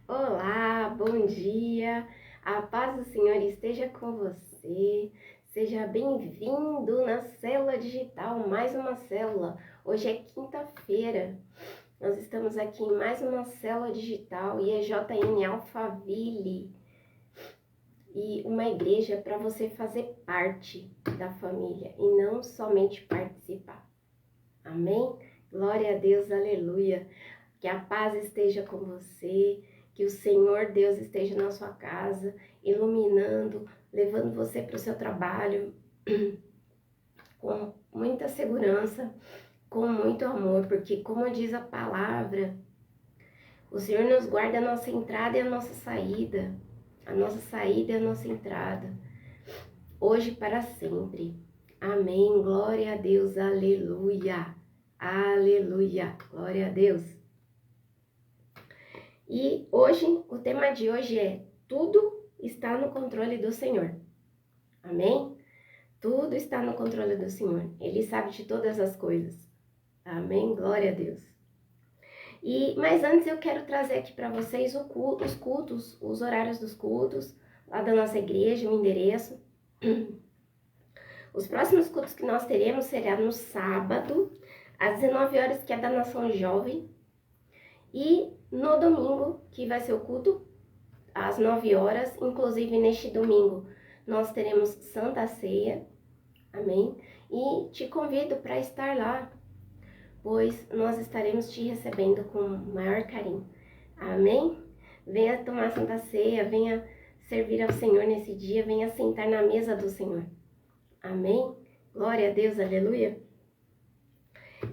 Olá, bom dia. A paz do Senhor esteja com você. Seja bem-vindo na Célula Digital, mais uma célula. Hoje é quinta-feira. Nós estamos aqui em mais uma célula digital e é JN Alphaville. E uma igreja para você fazer parte da família e não somente participar. Amém? Glória a Deus, aleluia. Que a paz esteja com você, que o Senhor Deus esteja na sua casa, iluminando, levando você para o seu trabalho com muita segurança, com muito amor, porque como diz a palavra, o Senhor nos guarda a nossa entrada e a nossa saída e a nossa entrada, hoje e para sempre. Amém, glória a Deus, aleluia, aleluia, glória a Deus. E hoje, o tema de hoje é: tudo está no controle do Senhor. Amém? Tudo está no controle do Senhor. Ele sabe de todas as coisas. Amém? Glória a Deus. Mas antes eu quero trazer aqui para vocês os cultos, os horários dos cultos, lá da nossa igreja, o endereço. Os próximos cultos que nós teremos será no sábado, às 19 horas, que é da Nação Jovem. E no domingo, que vai ser o culto, às 9 horas, inclusive neste domingo, nós teremos Santa Ceia, amém? E te convido para estar lá, pois nós estaremos te recebendo com maior carinho, amém? Venha tomar Santa Ceia, venha servir ao Senhor nesse dia, venha sentar na mesa do Senhor, amém? Glória a Deus, aleluia!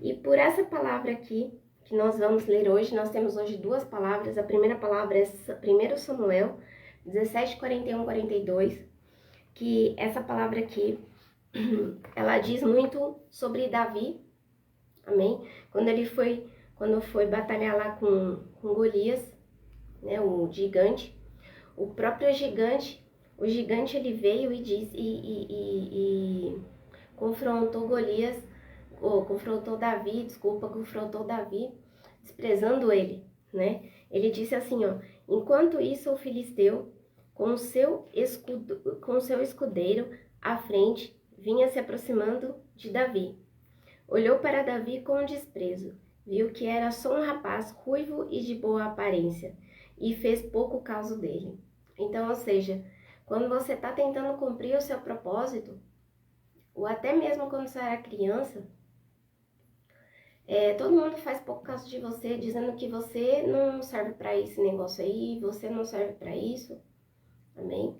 E por essa palavra aqui, que nós vamos ler hoje, nós temos hoje duas palavras. A primeira palavra é 1 Samuel 17, 41, 42, que essa palavra aqui, ela diz muito sobre Davi, amém? Quando foi batalhar lá com Golias, né, o gigante, o próprio gigante, ele veio e disse, e confrontou Golias, confrontou Davi, desprezando ele, né? Ele disse assim, ó: enquanto isso o filisteu, com o seu escudeiro à frente, vinha se aproximando de Davi. Olhou para Davi com desprezo, viu que era só um rapaz ruivo e de boa aparência, e fez pouco caso dele. Então, ou seja, quando você está tentando cumprir o seu propósito, ou até mesmo quando você era criança, todo mundo faz pouco caso de você, dizendo que você não serve para esse negócio aí, você não serve para isso, amém?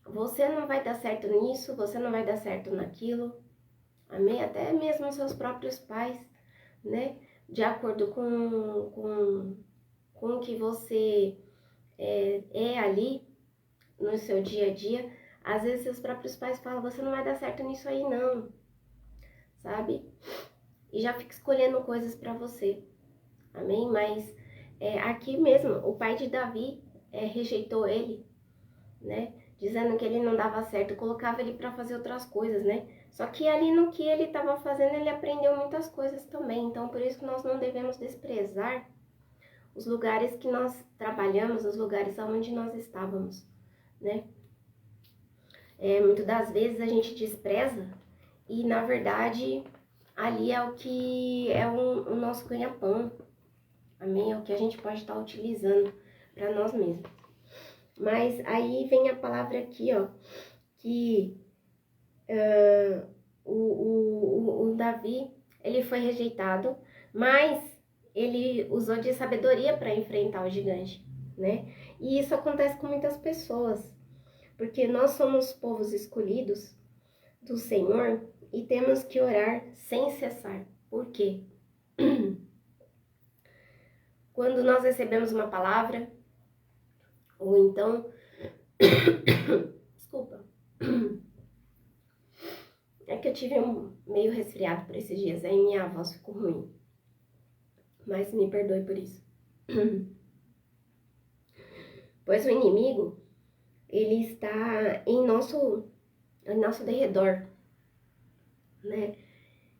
Você não vai dar certo nisso, você não vai dar certo naquilo, amém? Até mesmo seus próprios pais, né? De acordo com o que você é ali no seu dia a dia, às vezes seus próprios pais falam: você não vai dar certo nisso aí não, sabe? E já fica escolhendo coisas para você, amém? Mas aqui mesmo, o pai de Davi rejeitou ele, né? Dizendo que ele não dava certo, colocava ele para fazer outras coisas, né? Só que ali no que ele estava fazendo, ele aprendeu muitas coisas também. Então, por isso que nós não devemos desprezar os lugares que nós trabalhamos, os lugares onde nós estávamos, né? Muitas das vezes a gente despreza e, na verdade, ali é o que é o nosso ganha-pão, amém? É o que a gente pode estar utilizando para nós mesmos. Mas aí vem a palavra aqui, ó, que o Davi, ele foi rejeitado, mas ele usou de sabedoria para enfrentar o gigante, né? E isso acontece com muitas pessoas, porque nós somos povos escolhidos do Senhor e temos que orar sem cessar. Por quê? Quando nós recebemos uma palavra, ou então, desculpa, é que eu tive meio resfriado por esses dias, aí minha voz ficou ruim, mas me perdoe por isso. Pois o inimigo, ele está em nosso derredor, né?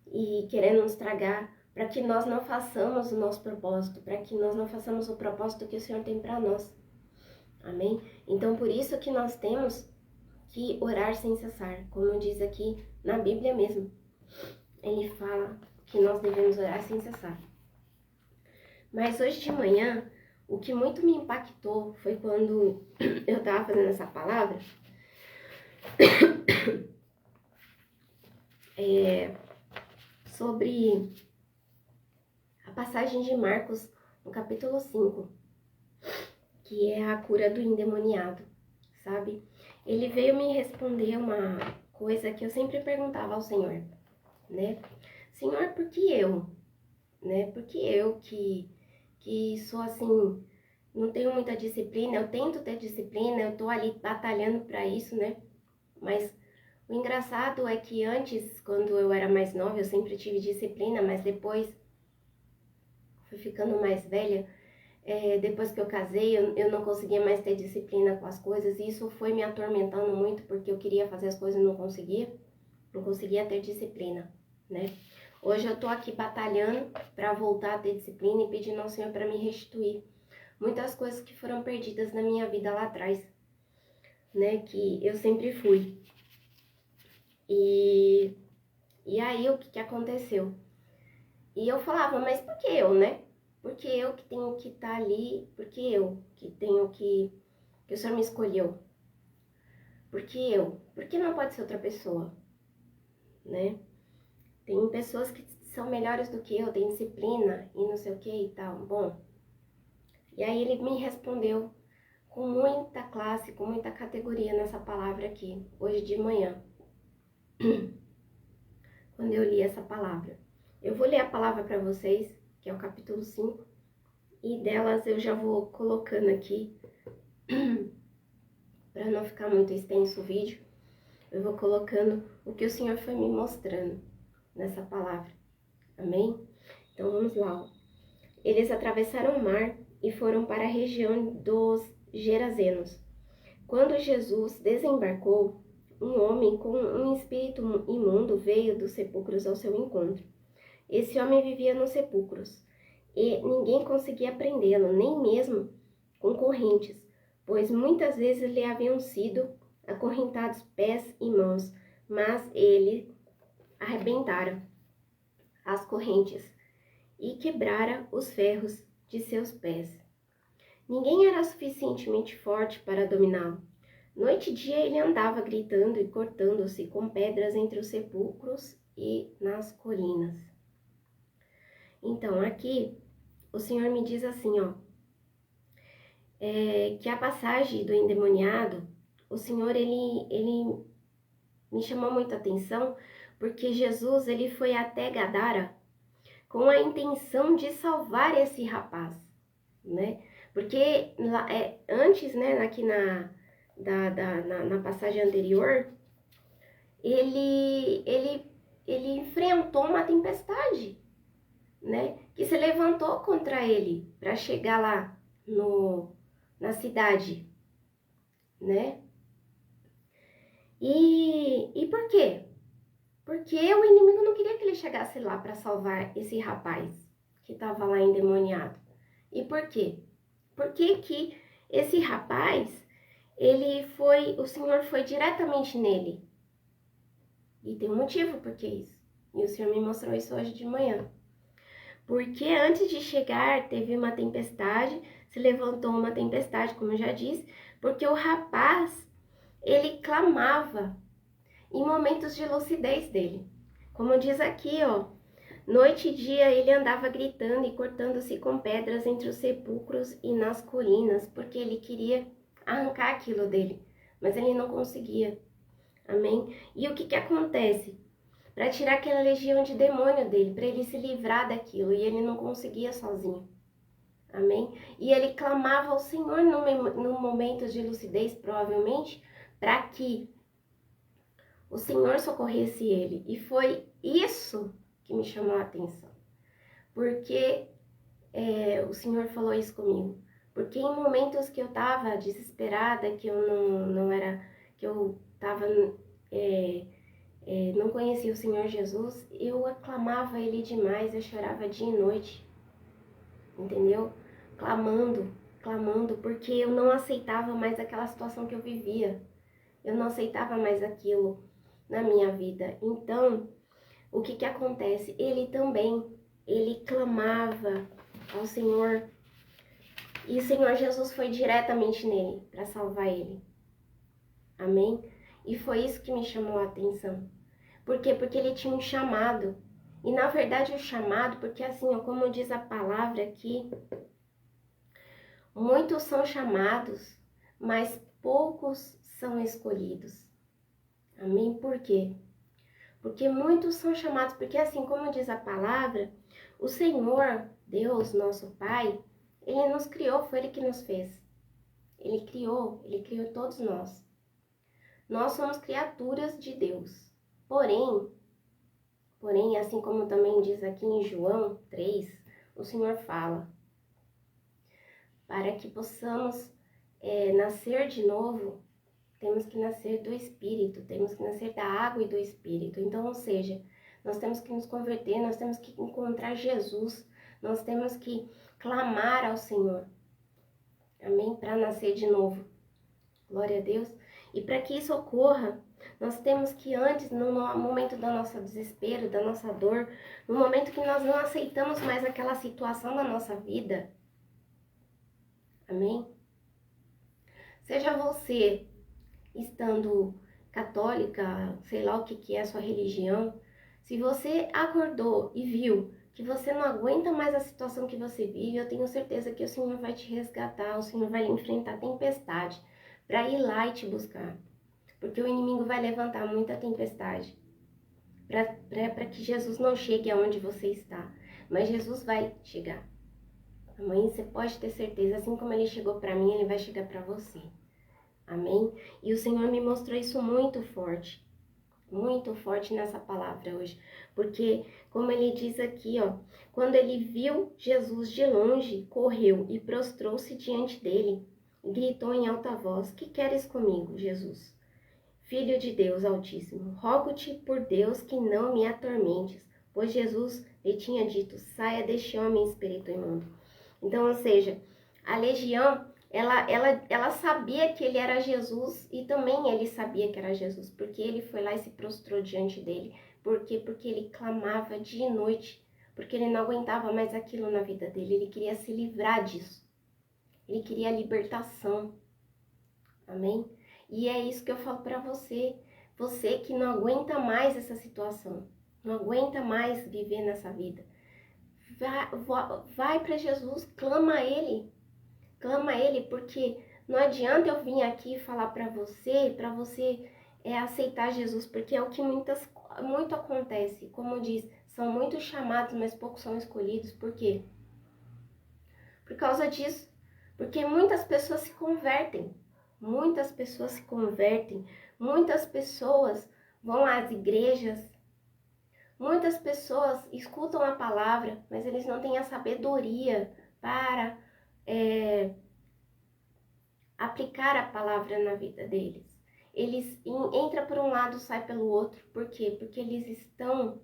E querendo nos tragar para que nós não façamos o nosso propósito, para que nós não façamos o propósito que o Senhor tem para nós. Amém? Então, por isso que nós temos que orar sem cessar, como diz aqui na Bíblia mesmo. Ele fala que nós devemos orar sem cessar. Mas hoje de manhã, o que muito me impactou foi quando eu estava fazendo essa palavra, sobre a passagem de Marcos, no capítulo 5, que é a cura do endemoniado, sabe? Ele veio me responder uma coisa que eu sempre perguntava ao Senhor, né? Senhor, por que eu? Né? Por que eu que sou assim, não tenho muita disciplina, eu tento ter disciplina, eu tô ali batalhando para isso, né? Mas o engraçado é que antes, quando eu era mais nova, eu sempre tive disciplina, mas depois fui ficando mais velha, depois que eu casei, eu não conseguia mais ter disciplina com as coisas, e isso foi me atormentando muito, porque eu queria fazer as coisas e não conseguia ter disciplina, né? Hoje eu tô aqui batalhando para voltar a ter disciplina e pedindo ao Senhor para me restituir muitas coisas que foram perdidas na minha vida lá atrás, né? Que eu sempre fui. E aí o que aconteceu? E eu falava, mas por que eu, né? Porque eu que tenho que estar ali, porque eu que tenho que o Senhor me escolheu. Porque eu? Por que não pode ser outra pessoa, né? Tem pessoas que são melhores do que eu, têm disciplina e não sei o que e tal. Bom, e aí ele me respondeu com muita classe, com muita categoria nessa palavra aqui, hoje de manhã, quando eu li essa palavra. Eu vou ler a palavra para vocês, que é o capítulo 5, e delas eu já vou colocando aqui, para não ficar muito extenso o vídeo, eu vou colocando o que o Senhor foi me mostrando nessa palavra. Amém? Então vamos lá. Eles atravessaram o mar e foram para a região dos Gerazenos. Quando Jesus desembarcou, um homem com um espírito imundo veio dos sepulcros ao seu encontro. Esse homem vivia nos sepulcros, e ninguém conseguia prendê-lo, nem mesmo com correntes, pois muitas vezes lhe haviam sido acorrentados pés e mãos, mas ele arrebentara as correntes e quebrara os ferros de seus pés. Ninguém era suficientemente forte para dominá-lo. Noite e dia ele andava gritando e cortando-se com pedras entre os sepulcros e nas colinas. Então, aqui, o Senhor me diz assim, ó, que a passagem do endemoniado, o Senhor, ele me chamou muita atenção, porque Jesus, ele foi até Gadara com a intenção de salvar esse rapaz, né? Porque antes, né, aqui na passagem anterior, ele enfrentou uma tempestade, né, que se levantou contra ele para chegar lá na cidade, né? E por quê? Porque o inimigo não queria que ele chegasse lá para salvar esse rapaz que estava lá endemoniado. E por quê? Porque que esse rapaz, o Senhor foi diretamente nele. E tem um motivo por que isso. E o Senhor me mostrou isso hoje de manhã. Porque antes de chegar, teve uma tempestade, se levantou uma tempestade, como eu já disse, porque o rapaz, ele clamava em momentos de lucidez dele. Como diz aqui, ó, noite e dia ele andava gritando e cortando-se com pedras entre os sepulcros e nas colinas, porque ele queria arrancar aquilo dele, mas ele não conseguia. Amém? E o que acontece? Para tirar aquela legião de demônio dele, para ele se livrar daquilo, e ele não conseguia sozinho. Amém? E ele clamava ao Senhor no momento de lucidez, provavelmente, para que o Senhor socorresse ele. E foi isso que me chamou a atenção. Porque o Senhor falou isso comigo. Porque em momentos que eu estava desesperada, que eu não era, que eu estava não conhecia o Senhor Jesus, eu aclamava Ele demais, eu chorava dia e noite, entendeu? Clamando, porque eu não aceitava mais aquela situação que eu vivia, eu não aceitava mais aquilo na minha vida. Então, o que que acontece? Ele clamava ao Senhor, e o Senhor Jesus foi diretamente nele para salvar ele. Amém? E foi isso que me chamou a atenção. Por quê? Porque ele tinha um chamado. E na verdade o chamado, porque assim, ó, como diz a palavra aqui, muitos são chamados, mas poucos são escolhidos. Amém? Por quê? Porque muitos são chamados, porque assim como diz a palavra, o Senhor, Deus, nosso Pai, Ele nos criou, foi Ele que nos fez. Ele criou todos nós. Nós somos criaturas de Deus. Porém, assim como também diz aqui em João 3, o Senhor fala, para que possamos nascer de novo, temos que nascer do Espírito, temos que nascer da água e do Espírito. Então, ou seja, nós temos que nos converter, nós temos que encontrar Jesus, nós temos que clamar ao Senhor, amém? Para nascer de novo, glória a Deus. E para que isso ocorra, nós temos que antes, no momento do nosso desespero, da nossa dor, no momento que nós não aceitamos mais aquela situação da nossa vida, amém? Seja você estando católica, sei lá o que é a sua religião, se você acordou e viu que você não aguenta mais a situação que você vive, eu tenho certeza que o Senhor vai te resgatar, o Senhor vai enfrentar a tempestade para ir lá e te buscar. Porque o inimigo vai levantar muita tempestade para que Jesus não chegue aonde você está. Mas Jesus vai chegar. Amanhã você pode ter certeza, assim como ele chegou para mim, ele vai chegar para você. Amém? E o Senhor me mostrou isso muito forte nessa palavra hoje. Porque, como ele diz aqui, ó, quando ele viu Jesus de longe, correu e prostrou-se diante dele e gritou em alta voz: Que queres comigo, Jesus? Filho de Deus Altíssimo, rogo-te por Deus que não me atormentes, pois Jesus lhe tinha dito: saia deste homem, espírito imundo. Então, ou seja, a legião, ela sabia que ele era Jesus e também ele sabia que era Jesus, porque ele foi lá e se prostrou diante dele. Por quê? Porque ele clamava dia e noite, porque ele não aguentava mais aquilo na vida dele, ele queria se livrar disso, ele queria a libertação. Amém? E é isso que eu falo para você, você que não aguenta mais essa situação, não aguenta mais viver nessa vida. Vai para Jesus, clama a Ele, porque não adianta eu vir aqui falar para você aceitar Jesus, porque é o que muito acontece, como diz, são muitos chamados, mas poucos são escolhidos. Por quê? Por causa disso, porque muitas pessoas se convertem, muitas pessoas vão às igrejas, muitas pessoas escutam a palavra, mas eles não têm a sabedoria para aplicar a palavra na vida deles. Eles entram por um lado, sai pelo outro. Por quê? Porque eles estão,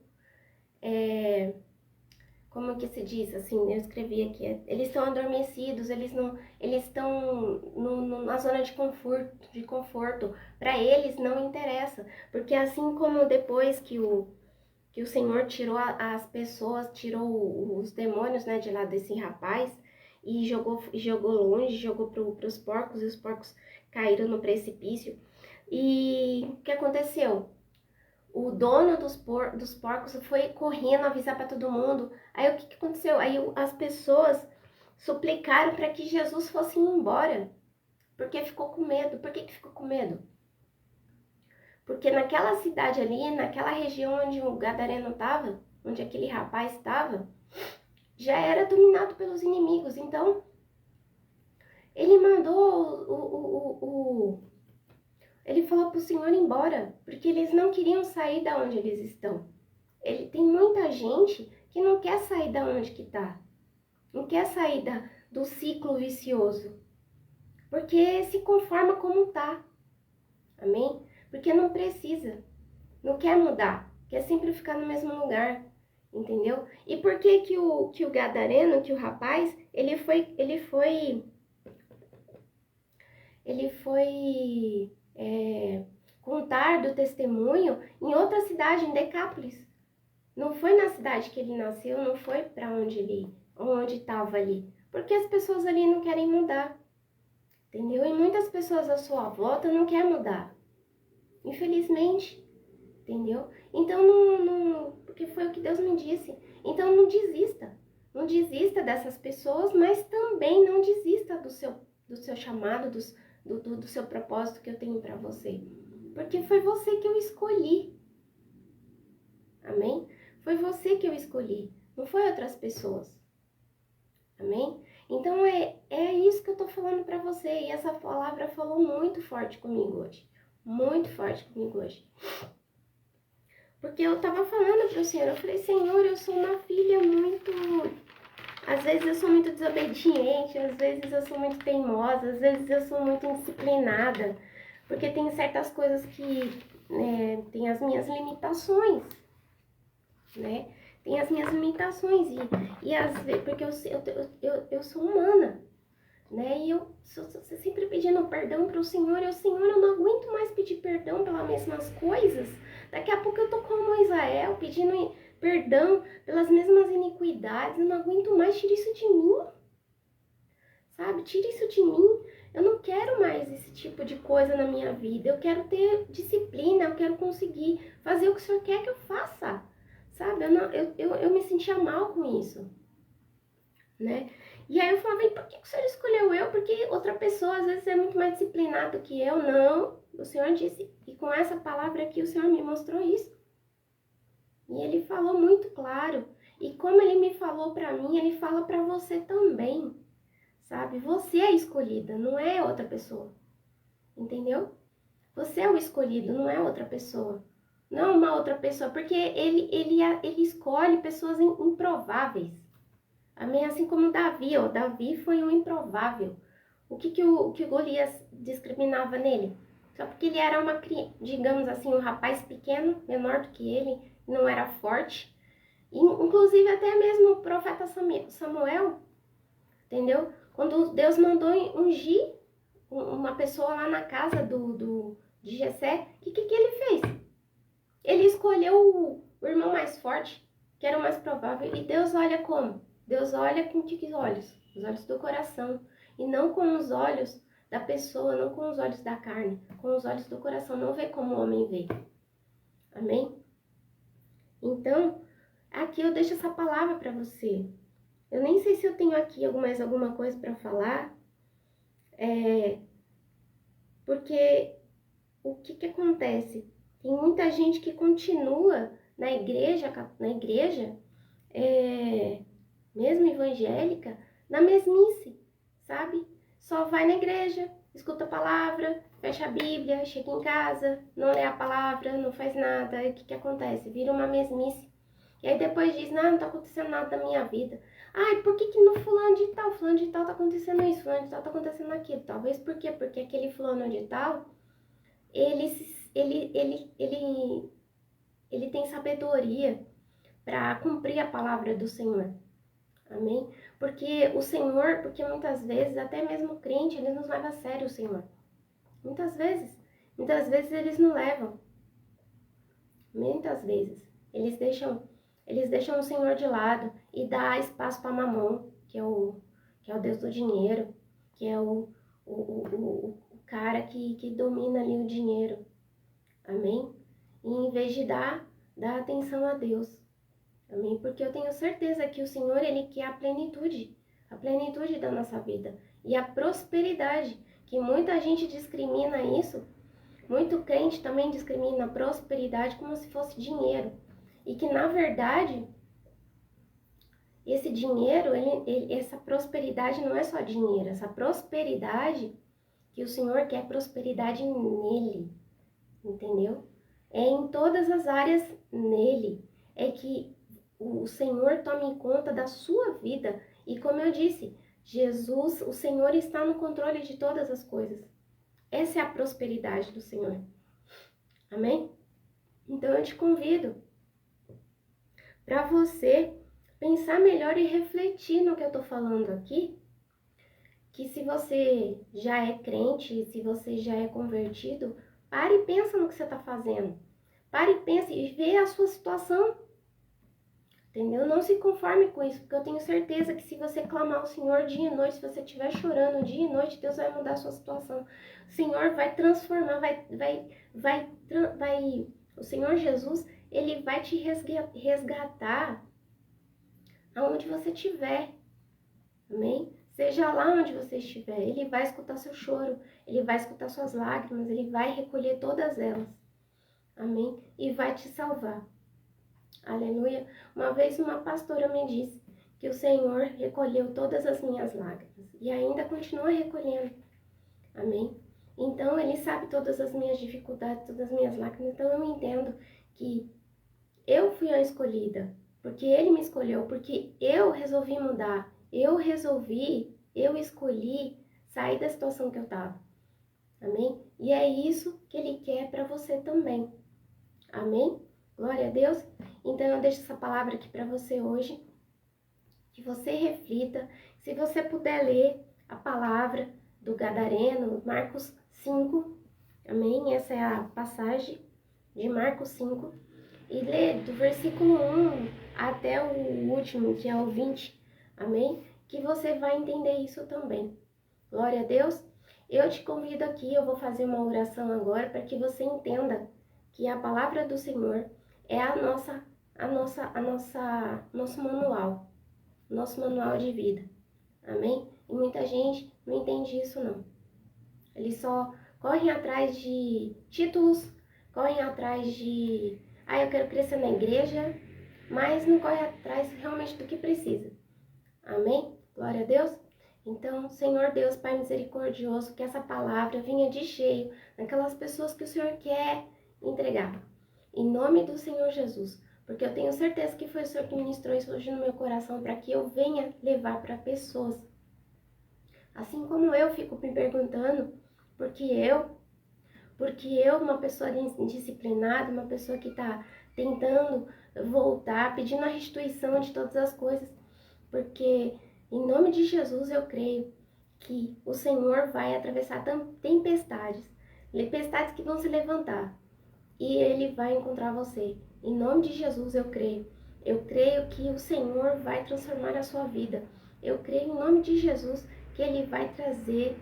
como que se diz, assim, eu escrevi aqui, eles estão adormecidos, eles estão na zona de conforto. Para eles não interessa, porque assim como depois que o Senhor tirou as pessoas, tirou os demônios, né, de lá desse rapaz, e jogou longe, jogou para os porcos, e os porcos caíram no precipício. E o que aconteceu? O dono dos porcos foi correndo avisar para todo mundo. Aí o que aconteceu? Aí as pessoas suplicaram para que Jesus fosse embora, porque ficou com medo. Por que ficou com medo? Porque naquela cidade ali, naquela região onde o gadareno estava, onde aquele rapaz estava, já era dominado pelos inimigos. Então, ele mandou ele falou para o Senhor ir embora, porque eles não queriam sair da onde eles estão. Tem muita gente que não quer sair da onde que está, não quer sair do ciclo vicioso, porque se conforma como está. Amém? Porque não precisa. não quer mudar, quer sempre ficar no mesmo lugar, entendeu? E por que que o gadareno, que o rapaz, contar do testemunho em outra cidade, em Decápolis. Não foi na cidade que ele nasceu, não foi para onde estava ali. Porque as pessoas ali não querem mudar, entendeu? E muitas pessoas à sua volta não querem mudar, infelizmente, entendeu? Então, porque foi o que Deus me disse. Então, não desista. Não desista dessas pessoas, mas também não desista do seu chamado, do seu propósito que eu tenho para você. Porque foi você que eu escolhi. Amém? Foi você que eu escolhi, não foi outras pessoas. Amém? Então é isso que eu tô falando para você. E essa palavra falou muito forte comigo hoje. Muito forte comigo hoje. Porque eu tava falando pro Senhor, eu falei, Senhor, eu sou uma filha muito... Às vezes eu sou muito desobediente, às vezes eu sou muito teimosa, às vezes eu sou muito indisciplinada. Porque tem certas coisas que tem as minhas limitações, né? Tem as minhas limitações e às vezes, porque eu sou humana, né? E eu sou sempre pedindo perdão para o Senhor, Senhor, eu não aguento mais pedir perdão pelas mesmas coisas. Daqui a pouco eu tô como Israel, pedindo perdão pelas mesmas iniquidades, eu não aguento mais, tira isso de mim, sabe? Tira isso de mim. Eu não quero mais esse tipo de coisa na minha vida, eu quero ter disciplina, eu quero conseguir fazer o que o Senhor quer que eu faça. Sabe, eu me sentia mal com isso, né? E aí eu falava, e por que o Senhor escolheu eu? Porque outra pessoa às vezes é muito mais disciplinada que eu. Não, o Senhor disse, e com essa palavra aqui o Senhor me mostrou isso. E Ele falou muito claro. E como Ele me falou pra mim, Ele fala pra você também, sabe? Você é escolhida, não é outra pessoa, entendeu? Você é o escolhido, não é outra pessoa. Não uma outra pessoa, porque ele escolhe pessoas improváveis. Amém? Assim como Davi, ó. Davi foi um improvável. O que o Golias discriminava nele? Só porque ele era digamos assim, um rapaz pequeno, menor do que ele, não era forte. Inclusive até mesmo o profeta Samuel, entendeu? Quando Deus mandou ungir uma pessoa lá na casa de Jessé, o que ele fez? Ele escolheu o irmão mais forte, que era o mais provável. E Deus olha como? Deus olha com que olhos? Os olhos do coração. E não com os olhos da pessoa, não com os olhos da carne, com os olhos do coração. Não vê como o homem vê. Amém? Então, aqui eu deixo essa palavra para você. Eu nem sei se eu tenho aqui mais alguma coisa para falar. Porque o que acontece? Tem muita gente que continua na igreja mesmo evangélica, na mesmice, sabe? Só vai na igreja, escuta a palavra, fecha a Bíblia, chega em casa, não lê a palavra, não faz nada. E o que acontece? Vira uma mesmice. E aí depois diz, não tá acontecendo nada na minha vida. Ai, por que no fulano de tal tá acontecendo isso, fulano de tal tá acontecendo aquilo? Talvez por quê? Porque aquele fulano de tal, ele tem sabedoria para cumprir a palavra do Senhor. Amém? Porque muitas vezes, até mesmo o crente, ele não leva a sério o Senhor. Muitas vezes eles não levam. Muitas vezes. Eles deixam o Senhor de lado e dá espaço para Mamon, que é o Deus do dinheiro, que é o cara que domina ali o dinheiro. Amém? E em vez de dar atenção a Deus. Amém? Porque eu tenho certeza que o Senhor, Ele quer a plenitude da nossa vida. E a prosperidade, que muita gente discrimina isso. Muito crente também discrimina a prosperidade como se fosse dinheiro. E que, na verdade, esse dinheiro, essa prosperidade não é só dinheiro. Essa prosperidade que o Senhor quer prosperidade nele. Entendeu? É em todas as áreas nele. É que o Senhor tome conta da sua vida. E como eu disse, Jesus, o Senhor está no controle de todas as coisas. Essa é a prosperidade do Senhor. Amém? Então eu te convido para você pensar melhor e refletir no que eu tô falando aqui, que se você já é crente, se você já é convertido, pare e pensa no que você está fazendo. Pare e pense e vê a sua situação. Entendeu? Não se conforme com isso, porque eu tenho certeza que se você clamar ao Senhor dia e noite, se você estiver chorando dia e noite, Deus vai mudar a sua situação. O Senhor vai transformar, o Senhor Jesus, Ele vai te resgatar aonde você estiver. Amém? Seja lá onde você estiver, Ele vai escutar seu choro, Ele vai escutar suas lágrimas, Ele vai recolher todas elas. Amém? E vai te salvar. Aleluia. Uma vez uma pastora me disse que o Senhor recolheu todas as minhas lágrimas e ainda continua recolhendo. Amém? Então Ele sabe todas as minhas dificuldades, todas as minhas lágrimas. Então eu entendo que eu fui a escolhida, porque Ele me escolheu, porque eu resolvi mudar. Eu escolhi sair da situação que eu estava. Amém? E é isso que Ele quer para você também. Amém? Glória a Deus. Então eu deixo essa palavra aqui para você hoje, que você reflita. Se você puder ler a palavra do Gadareno, Marcos 5, amém? Essa é a passagem de Marcos 5. E ler do versículo 1 até o último, que é o 20, amém? Que você vai entender isso também. Glória a Deus. Eu te convido aqui, eu vou fazer uma oração agora para que você entenda que a palavra do Senhor é nosso manual de vida. Amém? E muita gente não entende isso não. Eles só correm atrás de títulos, correm atrás de, eu quero crescer na igreja, mas não corre atrás realmente do que precisa. Amém? Glória a Deus. Então, Senhor Deus, Pai misericordioso, que essa palavra venha de cheio naquelas pessoas que o Senhor quer entregar. Em nome do Senhor Jesus. Porque eu tenho certeza que foi o Senhor que ministrou isso hoje no meu coração para que eu venha levar para pessoas. Assim como eu fico me perguntando, porque eu, uma pessoa indisciplinada, uma pessoa que está tentando voltar, pedindo a restituição de todas as coisas, porque em nome de Jesus eu creio que o Senhor vai atravessar tempestades que vão se levantar e Ele vai encontrar você. Em nome de Jesus eu creio. Eu creio que o Senhor vai transformar a sua vida. Eu creio em nome de Jesus que Ele vai trazer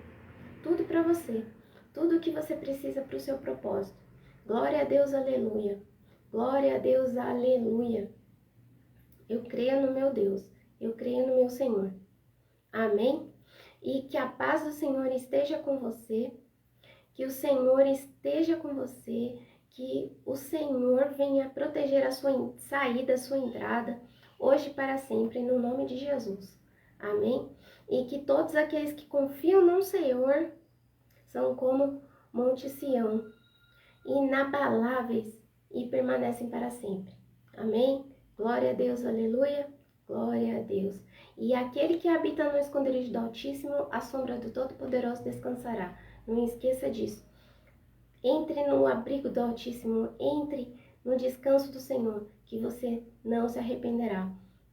tudo para você. Tudo o que você precisa para o seu propósito. Glória a Deus, aleluia. Glória a Deus, aleluia. Eu creio no meu Deus. Eu creio no meu Senhor. Amém? E que a paz do Senhor esteja com você. Que o Senhor esteja com você. Que o Senhor venha proteger a sua saída, a sua entrada, hoje e para sempre, no nome de Jesus. Amém? E que todos aqueles que confiam no Senhor são como Monte Sião, inabaláveis e permanecem para sempre. Amém? Glória a Deus, aleluia. Glória a Deus. E aquele que habita no esconderijo do Altíssimo, a sombra do Todo-Poderoso descansará. Não esqueça disso. Entre no abrigo do Altíssimo, entre no descanso do Senhor, que você não se arrependerá.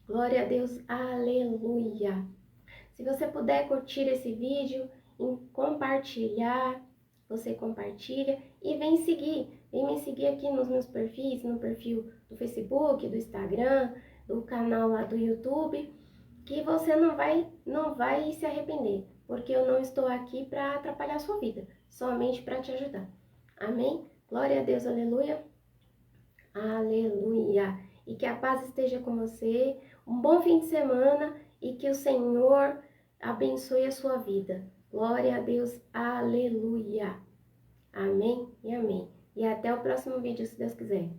Glória a Deus, aleluia. Se você puder curtir esse vídeo, compartilhar, você compartilha e vem me seguir aqui nos meus perfis, no perfil do Facebook, do Instagram, do canal lá do YouTube, que você não vai se arrepender, porque eu não estou aqui para atrapalhar a sua vida, somente para te ajudar. Amém? Glória a Deus, aleluia. Aleluia. E que a paz esteja com você. Um bom fim de semana e que o Senhor abençoe a sua vida. Glória a Deus, aleluia. Amém e amém. E até o próximo vídeo, se Deus quiser.